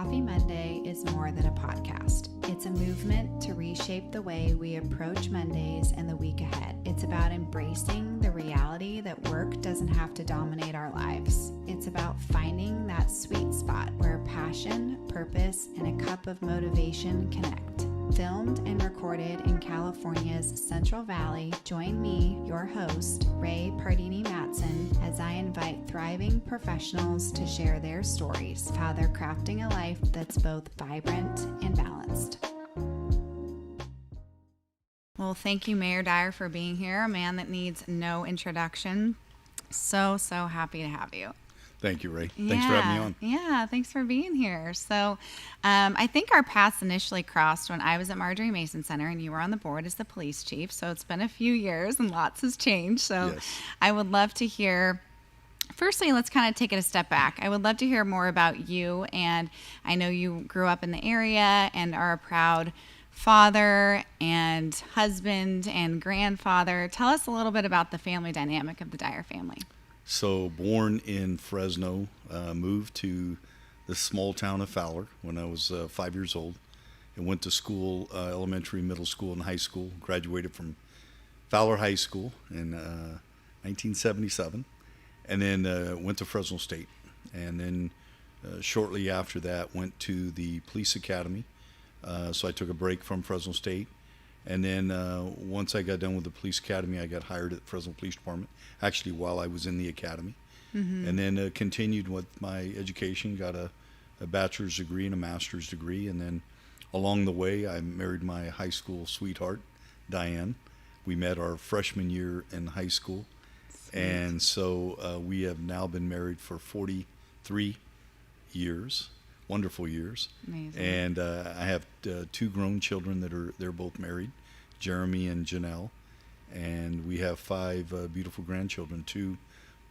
Coffee Monday is more than a podcast. It's a movement to reshape the way we approach Mondays and the week ahead. It's about embracing the reality that work doesn't have to dominate our lives. It's about finding that sweet spot where passion, purpose, and a cup of motivation connect. Filmed and recorded in California's Central Valley, join me, your host, Ray Pardini Matson, as I invite thriving professionals to share their stories of how they're crafting a life that's both vibrant and balanced. Well, thank you, Mayor Dyer, for being here, a man that needs no introduction. So happy to have you. Thank you, Ray. Thanks for having me on. Yeah, thanks for being here. So I think our paths initially crossed when I was at Marjorie Mason Center and you were on the board as the police chief. So it's been a few years and lots has changed. So yes. I would love to hear, firstly, let's kind of take it a step back. I would love to hear more about you. And I know you grew up in the area and are a proud father and husband and grandfather. Tell us a little bit about the family dynamic of the Dyer family. So born in Fresno, moved to the small town of Fowler when I was 5 years old, and went to school, elementary, middle school, and high school. Graduated from Fowler High School in 1977, and then went to Fresno State. And then shortly after that, went to the police academy. So I took a break from Fresno State. And then once I got done with the police academy, I got hired at the Fresno Police Department, actually while I was in the academy. Mm-hmm. And then continued with my education, got a bachelor's degree and a master's degree. And then along the way, I married my high school sweetheart, Diane. We met our freshman year in high school. Sweet. And so we have now been married for 43 years. Wonderful years. Amazing. And I have two grown children they're both married, Jeremy and Janelle, and we have five beautiful grandchildren, two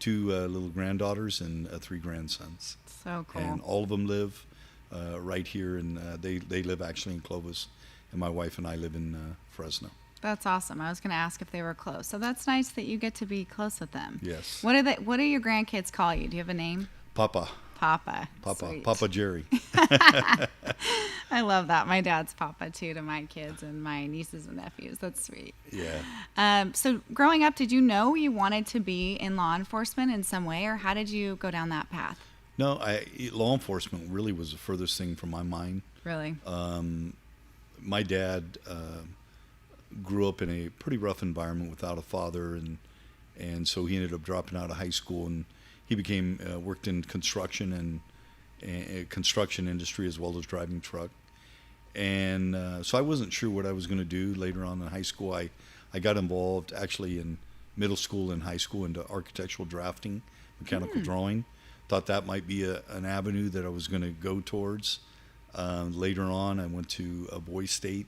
little granddaughters and three grandsons. So cool. And all of them live right here, and they live actually in Clovis, and my wife and I live in Fresno. That's awesome. I was going to ask if they were close, so that's nice that you get to be close with them. Yes. What do your grandkids call you? Do you have a name? Papa. Sweet. Papa Jerry. I love that. My dad's Papa too to my kids and my nieces and nephews. That's sweet. Yeah. So growing up, did you know you wanted to be in law enforcement in some way, or how did you go down that path? No, law enforcement really was the furthest thing from my mind. Really? My dad grew up in a pretty rough environment without a father, and so he ended up dropping out of high school, and he became worked in construction and construction industry as well as driving truck. And so I wasn't sure what I was going to do later on in high school. I got involved actually in middle school and high school into architectural drafting, mechanical drawing. Thought that might be an avenue that I was going to go towards. Later on, I went to Boise State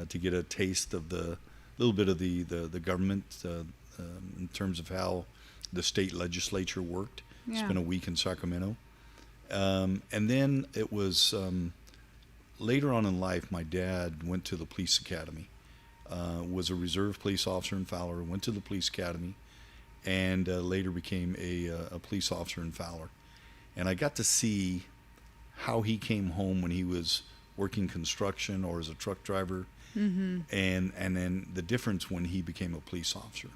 to get a taste of the little bit of the government in terms of how the state legislature worked. Yeah. Spent a week in Sacramento. And then it was later on in life, my dad went to the police academy, was a reserve police officer in Fowler, went to the police academy, and later became a police officer in Fowler. And I got to see how he came home when he was working construction or as a truck driver, mm-hmm. and then the difference when he became a police officer.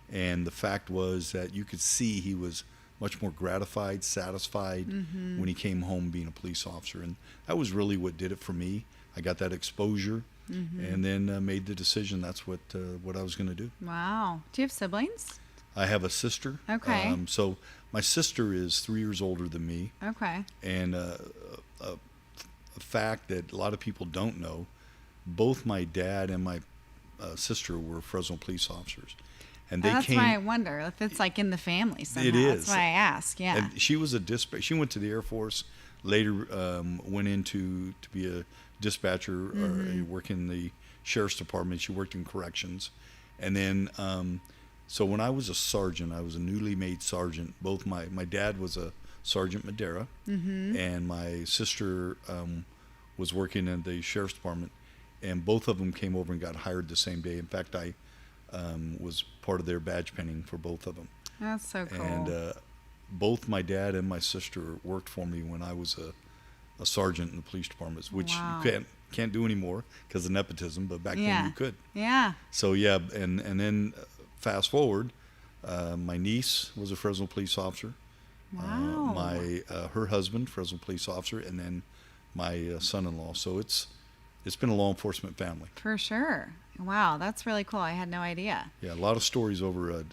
And the fact was that you could see he was much more gratified, satisfied mm-hmm. when he came home being a police officer. And that was really what did it for me. I got that exposure mm-hmm. and then made the decision that's what I was going to do. Wow. Do you have siblings? I have a sister. Okay. So my sister is 3 years older than me. Okay. And a fact that a lot of people don't know, both my dad and my sister were Fresno police officers. And that's why I wonder if it's like in the family somehow. It is. That's why I ask. Yeah. And she was a dispatcher. She went to the Air Force. Later, went into to be a dispatcher mm-hmm. or work in the sheriff's department. She worked in corrections, and then so when I was a sergeant, I was a newly made sergeant. Both my dad was a Sergeant Madera, mm-hmm. and my sister was working in the sheriff's department, and both of them came over and got hired the same day. In fact, I was part of their badge pinning for both of them. That's so cool. And both my dad and my sister worked for me when I was a sergeant in the police departments, which Wow. you can't do anymore because of nepotism, but back then you could. Yeah. So yeah, and then fast forward, my niece was a Fresno police officer. Wow. Her husband, Fresno police officer, and then my son-in-law. So it's been a law enforcement family. For sure. Wow, that's really cool. I had no idea. Yeah, a lot of stories over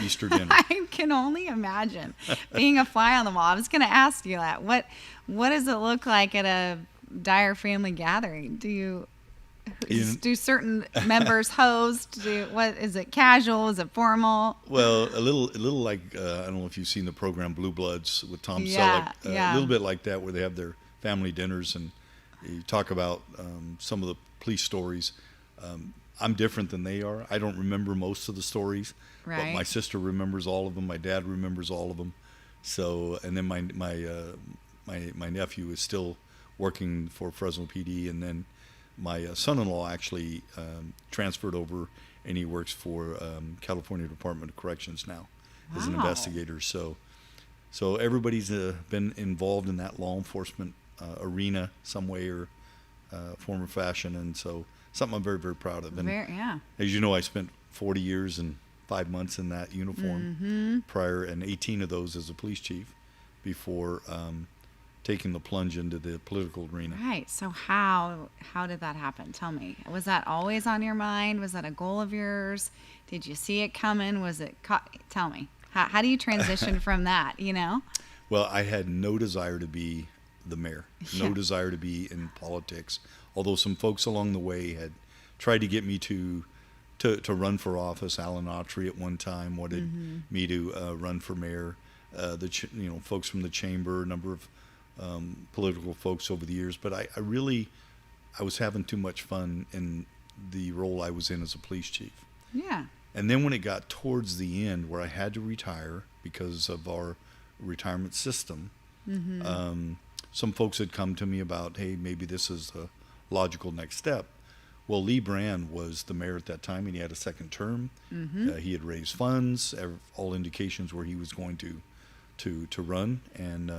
Easter dinner. I can only imagine being a fly on the wall. I was going to ask you that. What does it look like at a Dyer family gathering? Do certain members host? What is it? Casual? Is it formal? Well, a little like I don't know if you've seen the program Blue Bloods with Tom Yeah, Selleck. yeah. A little bit like that, where they have their family dinners and you talk about some of the police stories. I'm different than they are. I don't remember most of the stories, but Right. my sister remembers all of them. My dad remembers all of them. So, and then my nephew is still working for Fresno PD, and then my son-in-law actually transferred over, and he works for California Department of Corrections now as an Wow. investigator. So everybody's been involved in that law enforcement arena some way or form or fashion, and so something I'm very, very proud of. And Yeah. as you know, I spent 40 years and 5 months in that uniform prior, and 18 of those as a police chief before taking the plunge into the political arena. Right. So how did that happen? Tell me. Was that always on your mind? Was that a goal of yours? Did you see it coming? Was it? Tell me. How do you transition from that? You know. Well, I had no desire to be the mayor, no Yeah. desire to be in politics. Although some folks along the way had tried to get me to run for office. Alan Autry at one time wanted me to run for mayor. Folks from the chamber, a number of political folks over the years. But I was having too much fun in the role I was in as a police chief. Yeah. And then when it got towards the end where I had to retire because of our retirement system, some folks had come to me about, hey, maybe this is the logical next step. Well, Lee Brand was the mayor at that time, and he had a second term. He had raised funds. All indications were he was going to run. And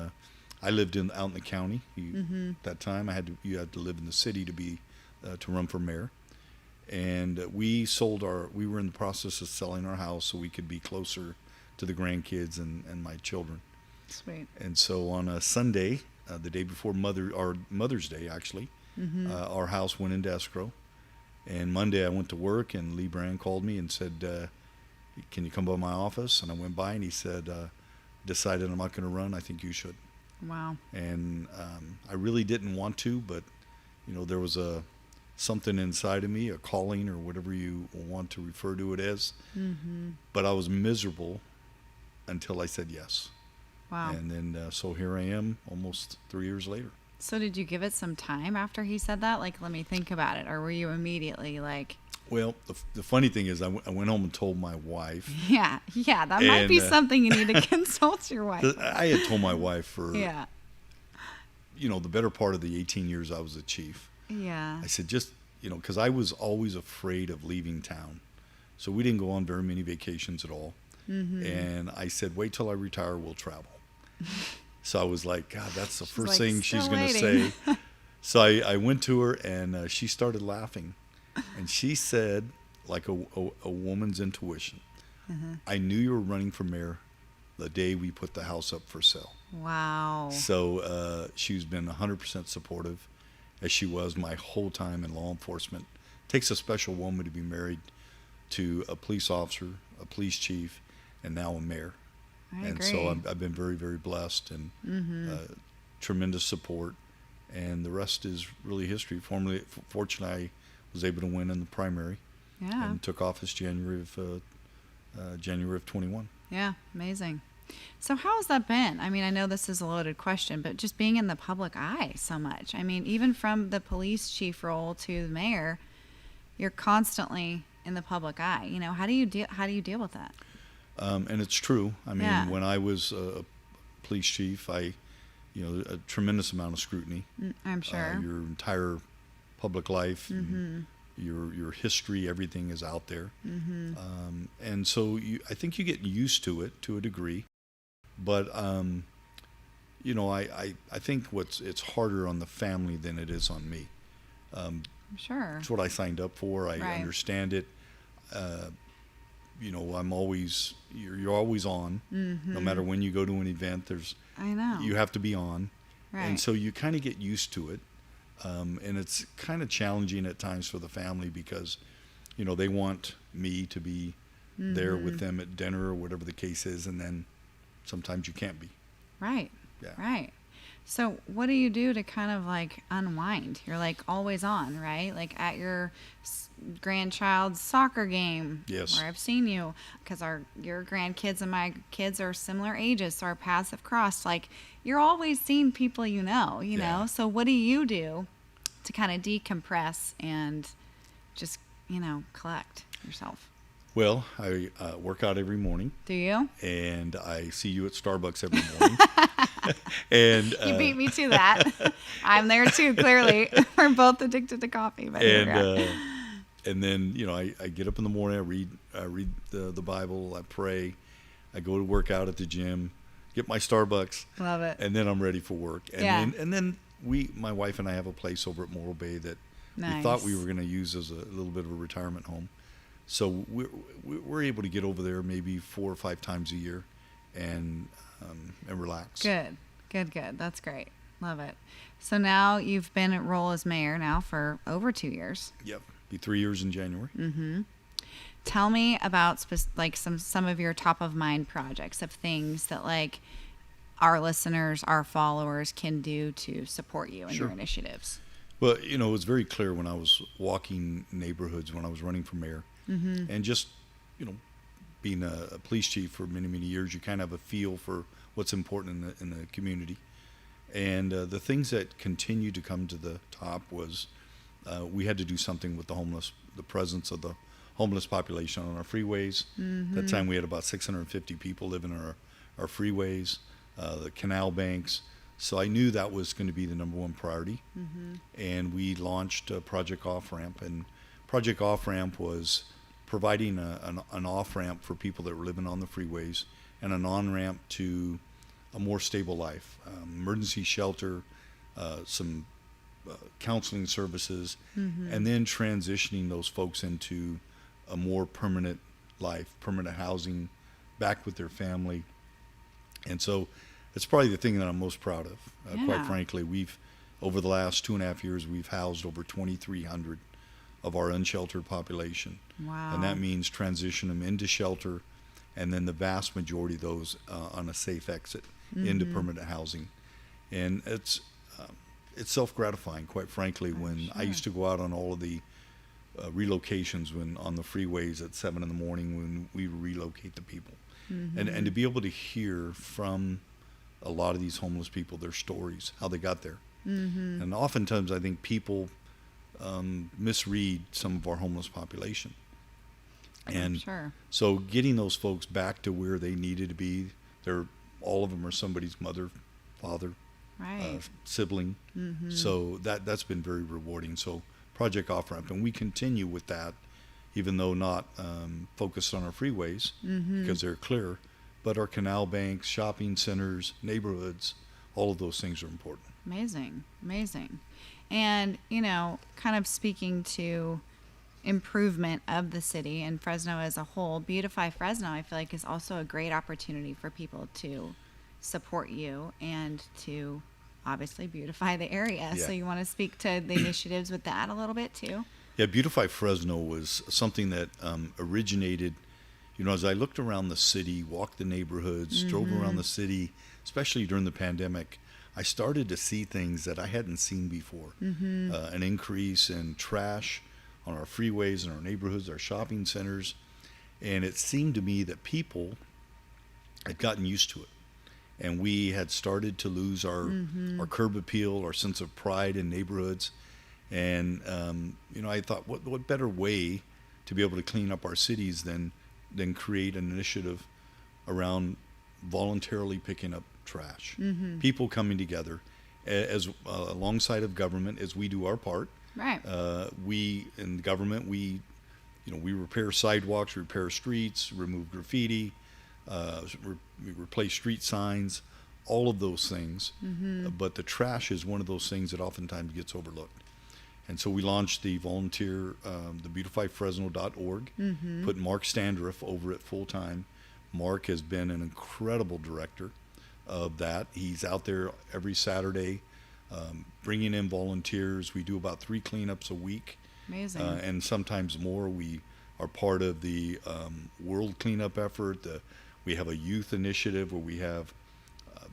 I lived out in the county. At that time, you had to live in the city to run for mayor. And we were in the process of selling our house so we could be closer to the grandkids and my children. Sweet. And so on a Sunday, the day before Mother's Day, actually, our house went into escrow. And Monday I went to work, and Lee Brand called me and said, can you come by my office? And I went by, and he said, decided I'm not going to run. I think you should. Wow. And I really didn't want to, but there was something inside of me, a calling or whatever you want to refer to it as. But I was miserable until I said yes. Wow. And then so here I am almost 3 years later. So did you give it some time after he said that? Like, let me think about it. Or were you immediately like... Well, the funny thing is I went home and told my wife. Yeah, that might be And, something you need to consult your wife. I had told my wife for, Yeah. the better part of the 18 years I was a chief. Yeah. I said, just, because I was always afraid of leaving town. So we didn't go on very many vacations at all. And I said, wait till I retire, we'll travel. So I was like, God, that's the first like, thing she's "Still going to waiting." say. So I went to her, and she started laughing. And she said, like a woman's intuition, I knew you were running for mayor the day we put the house up for sale. Wow. So she's been 100% supportive, as she was my whole time in law enforcement. It takes a special woman to be married to a police officer, a police chief, and now a mayor. I And agree. so I've been very, very blessed, and tremendous support. And the rest is really history. Fortunately, I was able to win in the primary Yeah. and took office January of 21. Yeah. Amazing. So how has that been? I mean, I know this is a loaded question, but just being in the public eye so much. I mean, even from the police chief role to the mayor, you're constantly in the public eye. How do you deal with that? And it's true. I mean, Yeah. when I was a police chief, a tremendous amount of scrutiny. I'm sure. Your entire public life, and your history, everything is out there. And so I think you get used to it to a degree. But I think it's harder on the family than it is on me. Sure. It's what I signed up for. I Right. understand it. You're always on. No matter when you go to an event, I know. you have to be on. Right. And so you kind of get used to it. And it's kind of challenging at times for the family because, they want me to be there with them at dinner or whatever the case is. And then sometimes you can't be. Right. Yeah. Right. So what do you do to kind of like unwind? You're like always on, right? Like at your grandchild's soccer game, Yes. where I've seen you, because your grandkids and my kids are similar ages, so our paths have crossed. Like you're always seeing people you know. Yeah. So what do you do to kind of decompress and just collect yourself? Well, I work out every morning. Do you? And I see you at Starbucks every morning. And You beat me to that. I'm there too, clearly. We're both addicted to coffee. But here we are. And then, I get up in the morning, I read the Bible, I pray, I go to work out at the gym, get my Starbucks. Love it. And then I'm ready for work. And Yeah. then my wife and I have a place over at Morro Bay that Nice. we thought we were going to use as a little bit of a retirement home. So we're able to get over there maybe 4 or 5 times a year and relax. Good. That's great. Love it. So now you've been at role as mayor now for over 2 years. Yep. Be 3 years in January. Mm-hmm. Tell me about some of your top of mind projects of things that like our listeners, our followers can do to support you in Sure. your initiatives. Well, it was very clear when I was walking neighborhoods when I was running for mayor, and just, being a police chief for many, many years, you kind of have a feel for what's important in the community. And the things that continued to come to the top was we had to do something with the presence of the homeless population on our freeways. At that time, we had about 650 people living on our freeways, the canal banks. So I knew that was going to be the number one priority. And we launched Project Off-Ramp. And Project Off-Ramp was providing an off-ramp for people that were living on the freeways and an on-ramp to a more stable life. Emergency shelter, some counseling services, and then transitioning those folks into a more permanent life, permanent housing, back with their family. And so it's probably the thing that I'm most proud of. Quite frankly, over the last 2.5 years, we've housed over 2,300 of our unsheltered population. Wow. And that means transition them into shelter, and then the vast majority of those on a safe exit into permanent housing. And it's self-gratifying, quite frankly, when I used to go out on all of the relocations on the freeways at 7 in the morning when we relocate the people. And to be able to hear from a lot of these homeless people, their stories, how they got there. And oftentimes I think people misread some of our homeless population. And so getting those folks back to where they needed to be, all of them are somebody's mother, father, sibling. So that's been very rewarding. So Project Off-Ramp, and we continue with that, even though not focused on our freeways because they're clear, but our canal banks, shopping centers, neighborhoods, all of those things are important. Amazing. And, kind of speaking to improvement of the city and Fresno as a whole, Beautify Fresno, I feel like, is also a great opportunity for people to support you and to obviously beautify the area. Yeah. So you want to speak to the initiatives with that a little bit too? Yeah, Beautify Fresno was something that originated, as I looked around the city, walked the neighborhoods, drove around the city, especially during the pandemic, I started to see things that I hadn't seen before. An increase in trash on our freeways and our neighborhoods, our shopping centers. And it seemed to me that people had gotten used to it. And we had started to lose our curb appeal, our sense of pride in neighborhoods. And, I thought, what better way to be able to clean up our cities than create an initiative around voluntarily picking up trash. People coming together as alongside of government as we do our part. Right. We in government, we repair sidewalks, repair streets, remove graffiti, we replace street signs, all of those things, but the trash is one of those things that oftentimes gets overlooked. And so we launched the volunteer, the beautifyfresno.org, put Mark Standriff over it full time. Mark has been an incredible director of that. He's out there every Saturday bringing in volunteers. We do about 3 cleanups a week. Amazing. And sometimes more. We are part of the world cleanup effort. We have a youth initiative where we have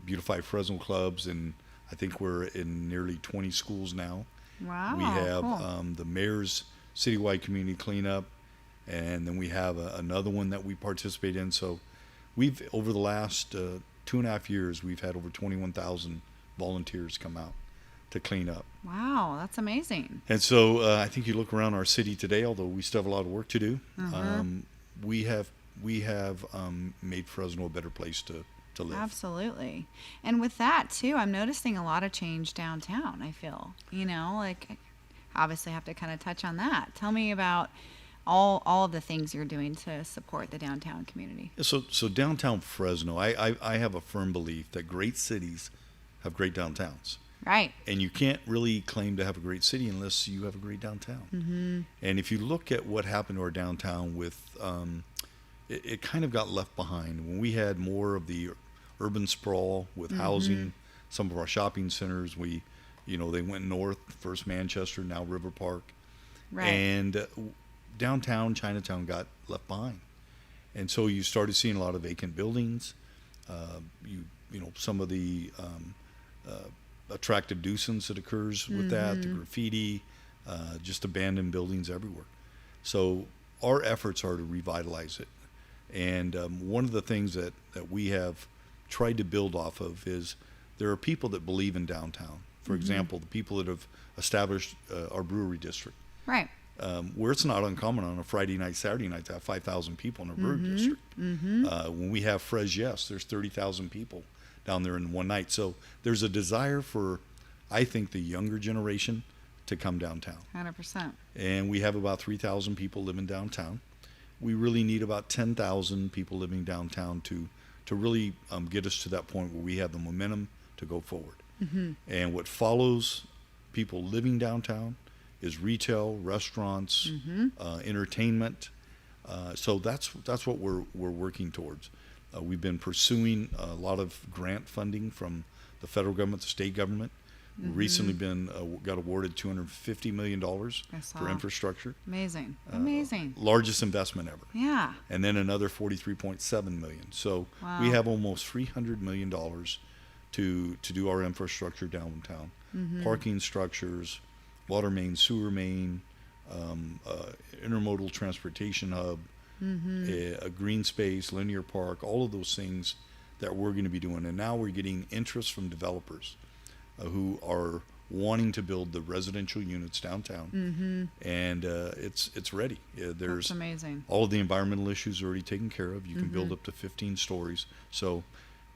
Beautify Fresno clubs, and I think we're in nearly 20 schools now. Wow. We have cool. The mayor's citywide community cleanup, and then we have another one that we participate in. So we've, over the last 2.5 years, we've had over 21,000 volunteers come out to clean up. Wow, that's amazing. And so I think you look around our city today, although we still have a lot of work to do, we have made Fresno a better place to live. Absolutely. And with that too, I'm noticing a lot of change downtown, I feel. Like obviously have to kind of touch on that. Tell me about all of the things you're doing to support the downtown community. So downtown Fresno, I have a firm belief that great cities have great downtowns. Right. And you can't really claim to have a great city unless you have a great downtown. And if you look at what happened to our downtown with, it kind of got left behind. When we had more of the urban sprawl with housing, some of our shopping centers, they went north, first Manchester, now River Park. Right. And downtown, Chinatown got left behind. And so you started seeing a lot of vacant buildings. Some of the attractive nuisance that occurs with that, the graffiti, just abandoned buildings everywhere. So our efforts are to revitalize it. And one of the things that we have tried to build off of is there are people that believe in downtown. For example, the people that have established our brewery district. Right. Where it's not uncommon on a Friday night, Saturday night to have 5,000 people in a brewery district. When we have Fres Yes, there's 30,000 people down there in one night. So there's a desire for, I think, the younger generation to come downtown. 100%. And we have about 3,000 people living downtown. We really need about 10,000 people living downtown to really get us to that point where we have the momentum to go forward. And what follows people living downtown is retail, restaurants, entertainment. So that's what we're working towards. We've been pursuing a lot of grant funding from the federal government, the state government. We've recently got awarded $250 million for infrastructure. Amazing. Largest investment ever. Yeah. And then another $43.7 million. So we have almost $300 million to do our infrastructure downtown. Parking structures, water main, sewer main, intermodal transportation hub, a green space, linear park, all of those things that we're going to be doing. And now we're getting interest from developers who are wanting to build the residential units downtown. And it's ready. There's That's amazing. All of the environmental issues are already taken care of. You can build up to 15 stories. So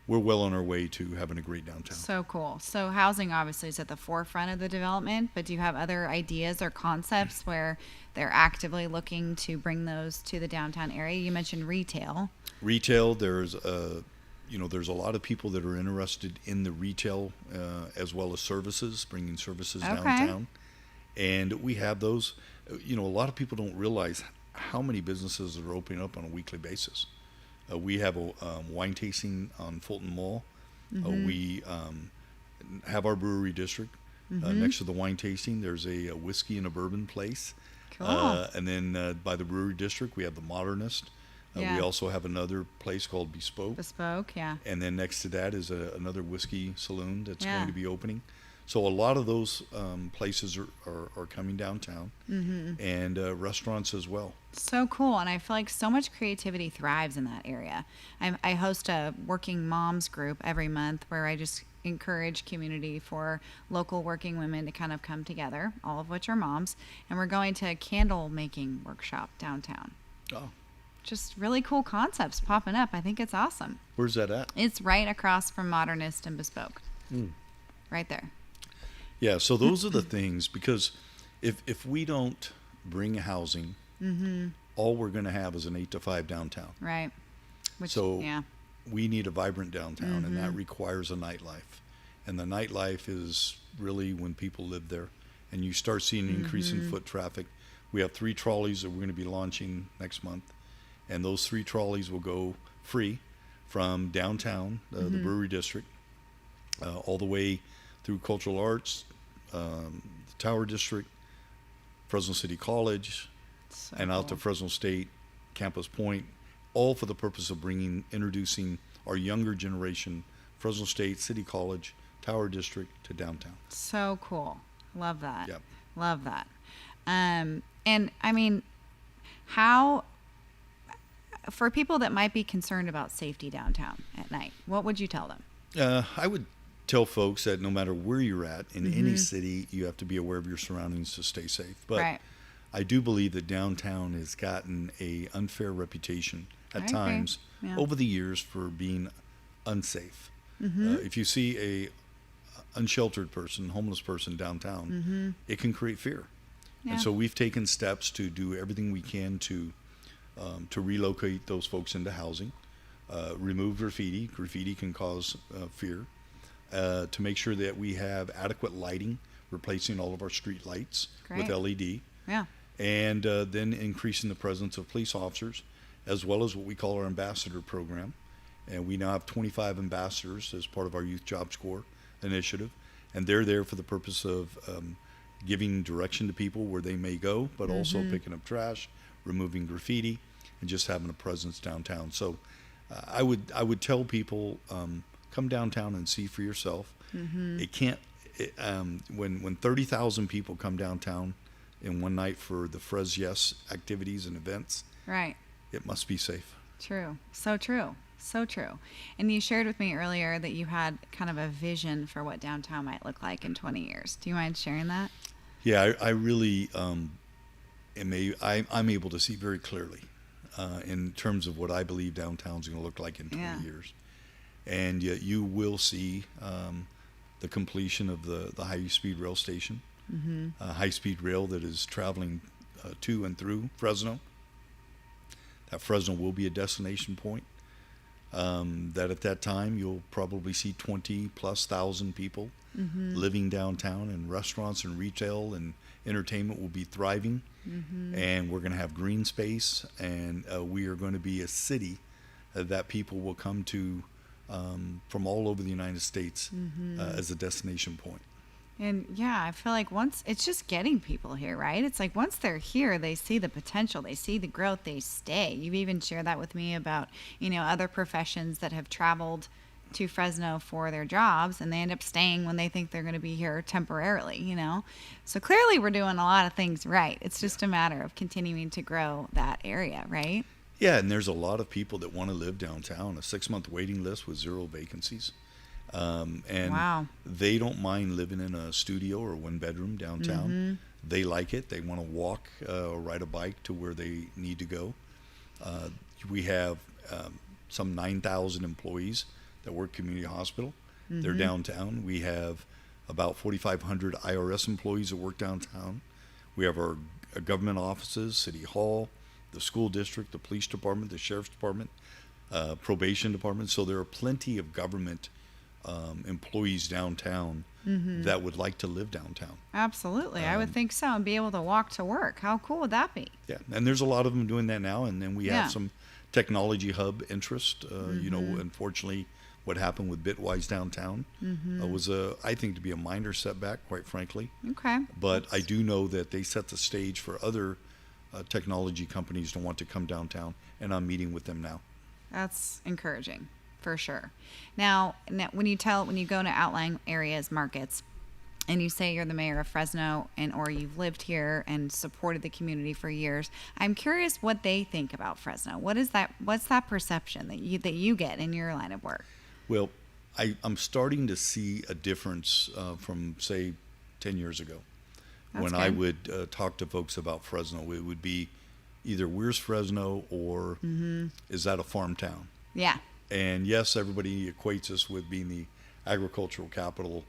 we're well on our way to having a great downtown. So cool. So housing obviously is at the forefront of the development, but do you have other ideas or concepts where they're actively looking to bring those to the downtown area? You mentioned retail. Retail, there's a lot of people that are interested in the retail as well as services, bringing services downtown. And we have those. A lot of people don't realize how many businesses are opening up on a weekly basis. We have a wine tasting on Fulton Mall. We have our brewery district next to the wine tasting. There's a whiskey and a bourbon place. Cool. And then by the brewery district, we have the Modernist. We also have another place called Bespoke. Bespoke, yeah. And then next to that is another whiskey saloon that's going to be opening. So a lot of those places are coming downtown, and restaurants as well. So cool. And I feel like so much creativity thrives in that area. I host a working moms group every month where I just encourage community for local working women to kind of come together, all of which are moms. And we're going to a candle making workshop downtown. Oh. Just really cool concepts popping up. I think it's awesome. Where's that at? It's right across from Modernist and Bespoke. Right there. Yeah, so those are the things, because if we don't bring housing, all we're going to have is an 8 to 5 downtown. Right. Which, So we need a vibrant downtown, and that requires a nightlife. And the nightlife is really when people live there, and you start seeing an increase in foot traffic. We have 3 trolleys that we're going to be launching next month, and those 3 trolleys will go free from downtown, the Brewery District, all the way through Cultural Arts, the Tower District, Fresno City College, and out to Fresno State, Campus Point, all for the purpose of introducing our younger generation, Fresno State, City College, Tower District to downtown. So cool. Love that. Yep. Love that. And I mean, how, for people that might be concerned about safety downtown at night, what would you tell them? I would tell folks that no matter where you're at in any city, you have to be aware of your surroundings to stay safe. But I do believe that downtown has gotten a unfair reputation at times over the years for being unsafe. If you see a unsheltered person, homeless person downtown, it can create fear. And so we've taken steps to do everything we can to relocate those folks into housing, remove graffiti. Graffiti can cause fear. To make sure that we have adequate lighting, replacing all of our street lights with LED. And then increasing the presence of police officers, as well as what we call our ambassador program. And we now have 25 ambassadors as part of our Youth Job Corps initiative. And they're there for the purpose of giving direction to people where they may go, but also picking up trash, removing graffiti, and just having a presence downtown. So I would tell people, come downtown and see for yourself. It can't, when 30,000 people come downtown in one night for the Fres Yes activities and events, it must be safe. True. So true. So true. And you shared with me earlier that you had kind of a vision for what downtown might look like in 20 years. Do you mind sharing that? Yeah, I really I'm able to see very clearly in terms of what I believe downtown's going to look like in 20 years. And yet you will see the completion of the high-speed rail station, high-speed rail that is traveling to and through Fresno. That Fresno will be a destination point. That at that time you'll probably see 20,000+ people living downtown, and restaurants and retail and entertainment will be thriving. And we're going to have green space, and we are going to be a city that people will come to from all over the United States as a destination point. And yeah, I feel like once it's just getting people here, right? It's like once they're here, they see the potential, they see the growth, they stay. You've even shared that with me about, other professions that have traveled to Fresno for their jobs, and they end up staying when they think they're going to be here temporarily, So clearly we're doing a lot of things right. It's just a matter of continuing to grow that area, right? Yeah, and there's a lot of people that want to live downtown, a 6-month waiting list with 0 vacancies. And they don't mind living in a studio or 1-bedroom downtown. They like it. They want to walk or ride a bike to where they need to go. We have some 9,000 employees that work community hospital. They're downtown. We have about 4,500 IRS employees that work downtown. We have our government offices, City Hall, the school district, the police department, the sheriff's department, probation department. So there are plenty of government employees downtown that would like to live downtown. Absolutely. I would think so, and be able to walk to work. How cool would that be? Yeah, and there's a lot of them doing that now. And then we have some technology hub interest. Unfortunately, what happened with Bitwise downtown was, I think, to be a minor setback, quite frankly. But I do know that they set the stage for other technology companies to want to come downtown, and I'm meeting with them now. That's encouraging. For sure. Now, when you go to outlying areas, markets, and you say you're the mayor of Fresno, or you've lived here and supported the community for years, I'm curious what they think about Fresno. What's that perception that you get in your line of work? Well, I'm starting to see a difference from, say, 10 years ago. When I would talk to folks about Fresno, it would be either where's Fresno or is that a farm town? Yeah. And yes, everybody equates us with being the agricultural capital,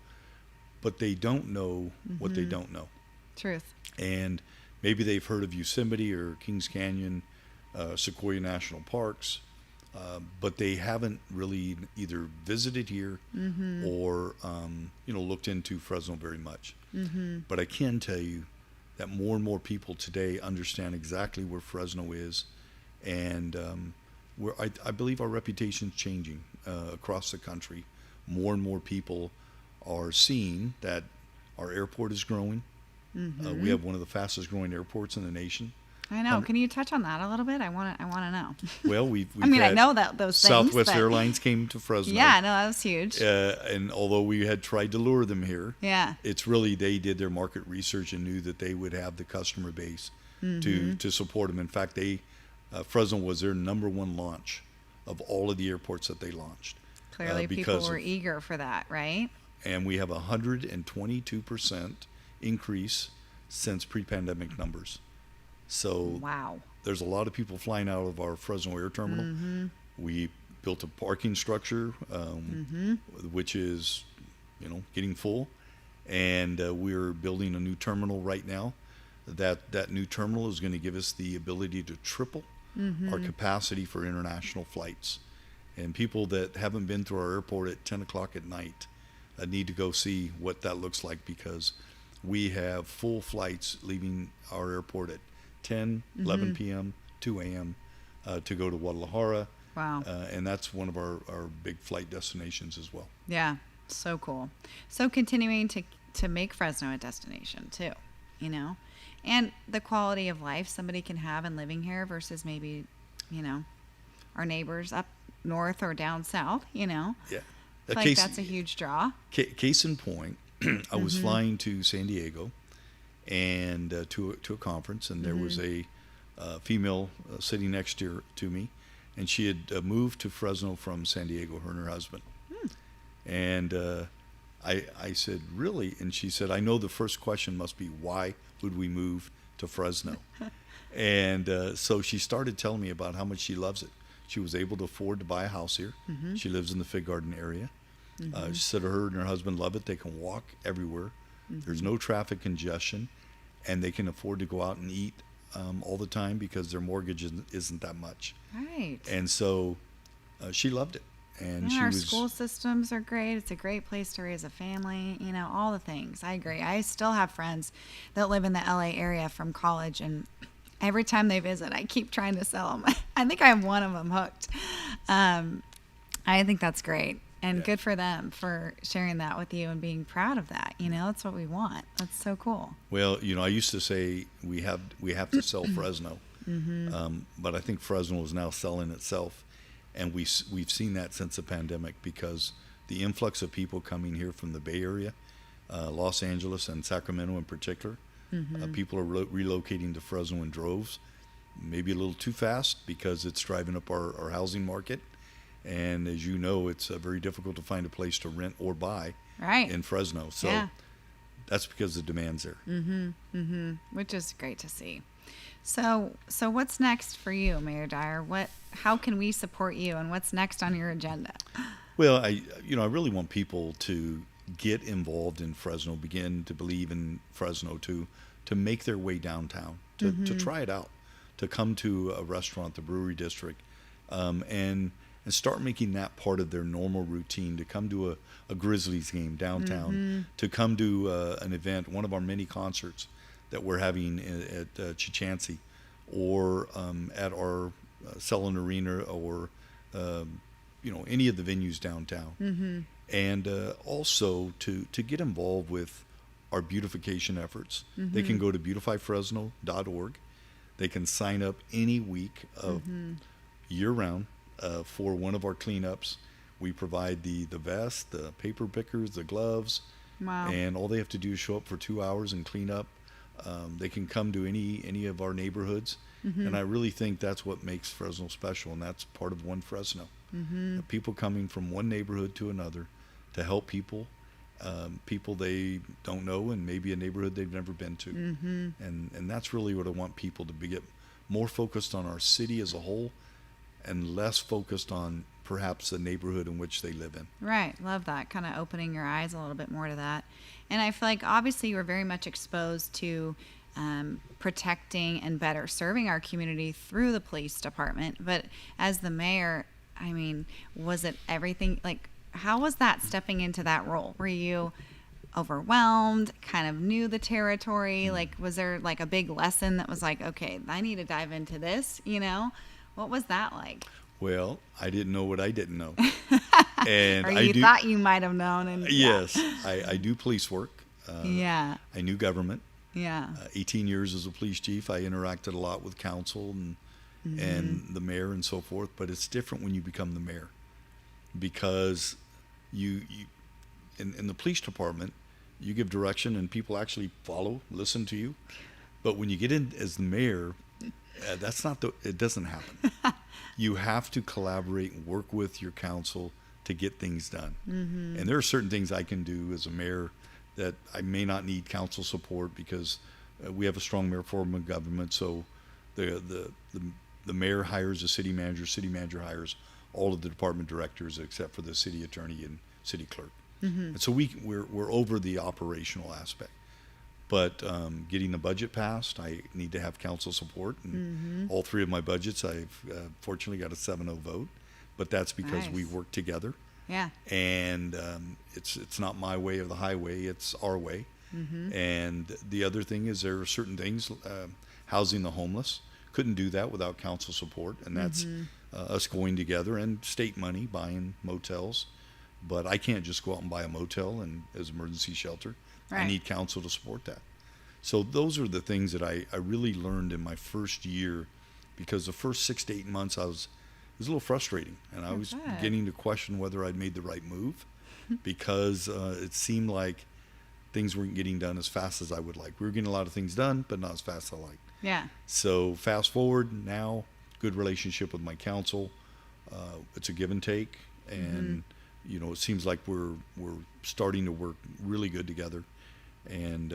but they don't know what they don't know. Truth. And maybe they've heard of Yosemite or Kings Canyon, Sequoia National Parks, but they haven't really either visited here or looked into Fresno very much. But I can tell you that more and more people today understand exactly where Fresno is, and where I believe our reputation is changing across the country. More and more people are seeing that our airport is growing. We have one of the fastest growing airports in the nation. I know. Can you touch on that a little bit? I want to know. Well, we've I mean, I know that those things. Southwest Airlines came to Fresno. Yeah, no, that was huge. And although we had tried to lure them here, yeah, it's really they did their market research and knew that they would have the customer base to support them. In fact, Fresno was their number one launch of all of the airports that they launched. Clearly, people were eager for that, right? And we have 122% increase since pre-pandemic numbers. So wow, there's a lot of people flying out of our Fresno Air Terminal. We built a parking structure, which is, getting full, and we're building a new terminal right now. That new terminal is going to give us the ability to triple our capacity for international flights. And people that haven't been through our airport at 10 o'clock at night need to go see what that looks like, because we have full flights leaving our airport at 10, 11 p.m., 2 a.m. To go to Guadalajara. Wow. And that's one of our big flight destinations as well. Yeah, so cool. So continuing to make Fresno a destination too, and the quality of life somebody can have in living here versus maybe, our neighbors up north or down south, Yeah. That's a huge draw. Case in point, I was flying to San Diego and to a conference, and there was a female sitting next to me, and she had moved to Fresno from San Diego, her and her husband. And I said, really? And she said, I know the first question must be, why would we move to Fresno? And so she started telling me about how much she loves it. She was able to afford to buy a house here. She lives in the Fig Garden area. She said her and her husband love it. They can walk everywhere. There's no traffic congestion, and they can afford to go out and eat all the time because their mortgage isn't that much. Right. And so she loved it. And our school systems are great. It's a great place to raise a family, all the things. I agree. I still have friends that live in the LA area from college, and every time they visit, I keep trying to sell them. I think I have one of them hooked. I think that's great. And good for them for sharing that with you and being proud of that. That's what we want. That's so cool. Well, I used to say we have to sell Fresno, but I think Fresno is now selling itself, and we've seen that since the pandemic, because the influx of people coming here from the Bay Area, Los Angeles and Sacramento in particular, people are relocating to Fresno in droves, maybe a little too fast because it's driving up our housing market. And as you know, it's very difficult to find a place to rent or buy in Fresno. So that's because the demand's there. Which is great to see. So what's next for you, Mayor Dyer? How can we support you, and what's next on your agenda? Well, I really want people to get involved in Fresno, begin to believe in Fresno, to make their way downtown, to try it out, to come to a restaurant, the Brewery District, and start making that part of their normal routine, to come to a Grizzlies game downtown, to come to an event, one of our many concerts that we're having at Chichansi, or at our Selland Arena, or any of the venues downtown. And also to get involved with our beautification efforts. They can go to beautifyfresno.org. They can sign up any week of year-round for one of our cleanups. We provide the vest, the paper pickers, the gloves, and all they have to do is show up for 2 hours and clean up. They can come to any of our neighborhoods, and I really think that's what makes Fresno special, and that's part of One Fresno. People coming from one neighborhood to another to help people they don't know, and maybe a neighborhood they've never been to. And that's really what I want people to get more focused on, our city as a whole, and less focused on perhaps the neighborhood in which they live in. Right. Love that. Kind of opening your eyes a little bit more to that. And I feel like obviously you were very much exposed to protecting and better serving our community through the police department. But as the mayor, I mean, was it everything? Like, how was that stepping into that role? Were you overwhelmed, kind of knew the territory? Like, was there like a big lesson that was like, okay, I need to dive into this, you know? What was that like? Well, I didn't know what I didn't know. And or you thought you might have known. And yes, I do police work. Yeah. I knew government. Yeah. 18 years as a police chief. I interacted a lot with council and the mayor and so forth. But it's different when you become the mayor, because you in the police department, you give direction and people actually follow, listen to you. But when you get in as the mayor, it doesn't happen. You have to collaborate and work with your council to get things done. And there are certain things I can do as a mayor that I may not need council support, because we have a strong mayor form of government. So the mayor hires a city manager hires all of the department directors except for the city attorney and city clerk. And so we're over the operational aspect. But getting the budget passed, I need to have council support. And all three of my budgets, I've fortunately got a 7-0 vote. But that's because we work together. Yeah. And it's not my way or the highway, it's our way. And the other thing is, there are certain things, housing the homeless, couldn't do that without council support. And that's us going together, and state money, buying motels. But I can't just go out and buy a motel and as emergency shelter. Right. I need council to support that. So those are the things that I really learned in my first year, because the first 6 to 8 months it was a little frustrating, and I was beginning to question whether I'd made the right move, because it seemed like things weren't getting done as fast as I would like. We were getting a lot of things done, but not as fast as I liked. Yeah. So fast forward now, good relationship with my council. It's a give and take, and you know, it seems like we're starting to work really good together. And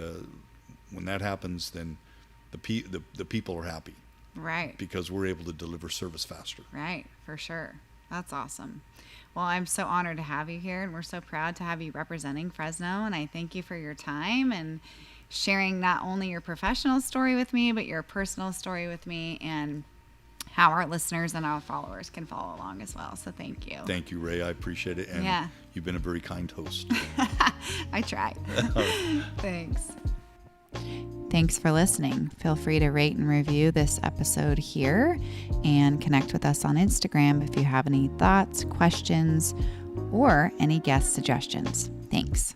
when that happens, then the people are happy. Right. Because we're able to deliver service faster. Right, for sure. That's awesome. Well, I'm so honored to have you here, and we're so proud to have you representing Fresno. And I thank you for your time and sharing not only your professional story with me, but your personal story with me, and how our listeners and our followers can follow along as well. So thank you. Thank you, Ray. I appreciate it. And you've been a very kind host. I try. Thanks. Thanks for listening. Feel free to rate and review this episode here, and connect with us on Instagram if you have any thoughts, questions, or any guest suggestions. Thanks.